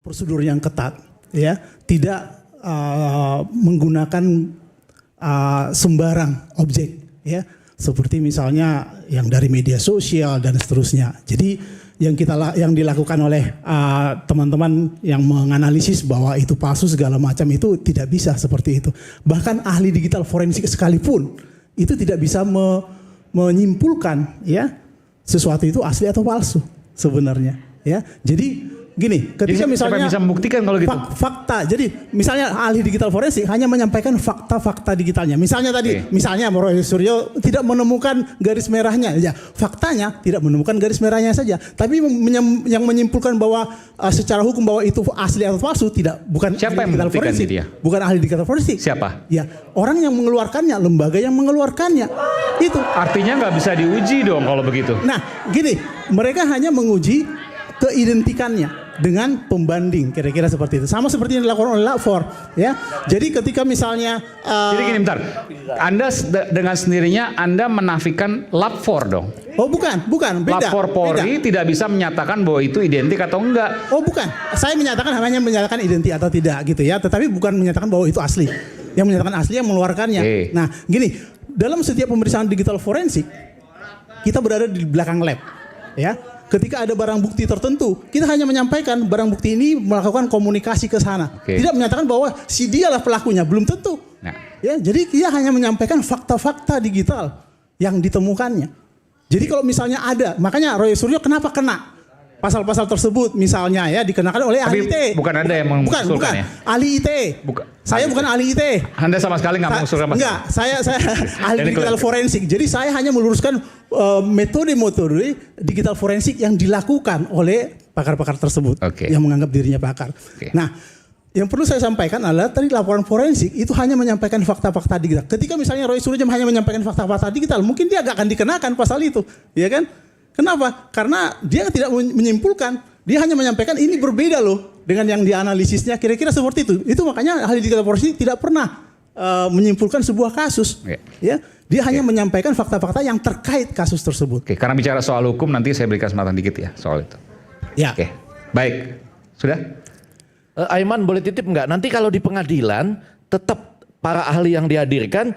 prosedur yang ketat, ya, tidak menggunakan sembarang objek, ya, seperti misalnya yang dari media sosial dan seterusnya. Jadi yang dilakukan oleh teman-teman yang menganalisis bahwa itu palsu segala macam itu tidak bisa seperti itu. Bahkan ahli digital forensik sekalipun itu tidak bisa menyimpulkan, ya, sesuatu itu asli atau palsu sebenarnya, ya. Jadi gini, ketika misalnya bisa membuktikan kalau gitu? Fakta. Jadi misalnya ahli digital forensik hanya menyampaikan fakta-fakta digitalnya. Misalnya tadi, misalnya Roy Suryo tidak menemukan garis merahnya, ya faktanya tidak menemukan garis merahnya saja. Tapi yang menyimpulkan bahwa secara hukum bahwa itu asli atau palsu tidak, bukan siapa ahli yang digital forensik, dia? bukan ahli digital forensik. Siapa? Ya orang yang mengeluarkannya, lembaga yang mengeluarkannya. Itu. Artinya nggak bisa diuji dong kalau begitu. Nah, gini, mereka hanya menguji keidentikannya dengan pembanding, kira-kira seperti itu. Sama seperti yang dilakukan oleh Lapor, ya. Jadi ketika misalnya jadi gini, bentar. Anda dengan sendirinya Anda menafikan Lapor dong. Oh bukan, beda. Lapor Polri tidak bisa menyatakan bahwa itu identik atau enggak. Oh bukan, saya hanya menyatakan identik atau tidak gitu ya, tetapi bukan menyatakan bahwa itu asli. Yang menyatakan asli yang mengeluarkannya. Nah, gini, dalam setiap pemeriksaan digital forensik kita berada di belakang lab, ya. Ketika ada barang bukti tertentu, kita hanya menyampaikan barang bukti ini melakukan komunikasi ke sana. Tidak menyatakan bahwa si dialah pelakunya, belum tentu. Nah. Ya, jadi dia hanya menyampaikan fakta-fakta digital yang ditemukannya. Jadi kalau misalnya ada, makanya Roy Suryo kenapa kena pasal-pasal tersebut misalnya, ya, dikenakan oleh ahli ITE. Bukan Anda yang mengusulkan, ya? Ahli ITE. Saya bukan ahli ITE. Anda sama sekali nggak mengusulkan. Enggak, saya ahli digital forensik. Jadi saya hanya meluruskan metode-metode digital forensik yang dilakukan oleh pakar-pakar tersebut yang menganggap dirinya pakar. Nah, yang perlu saya sampaikan adalah tadi laporan forensik itu hanya menyampaikan fakta-fakta digital. Ketika misalnya Roy Suryo hanya menyampaikan fakta-fakta digital, mungkin dia gak akan dikenakan pasal itu, ya kan? Kenapa? Karena dia tidak menyimpulkan, dia hanya menyampaikan ini berbeda loh dengan yang dianalisisnya, kira-kira seperti itu. Itu makanya ahli digital forensik tidak pernah menyimpulkan sebuah kasus, ya. Dia hanya menyampaikan fakta-fakta yang terkait kasus tersebut. Karena bicara soal hukum nanti saya berikan kesempatan dikit ya soal itu. Ya. Baik, sudah? Aiman boleh titip nggak? Nanti kalau di pengadilan tetap para ahli yang dihadirkan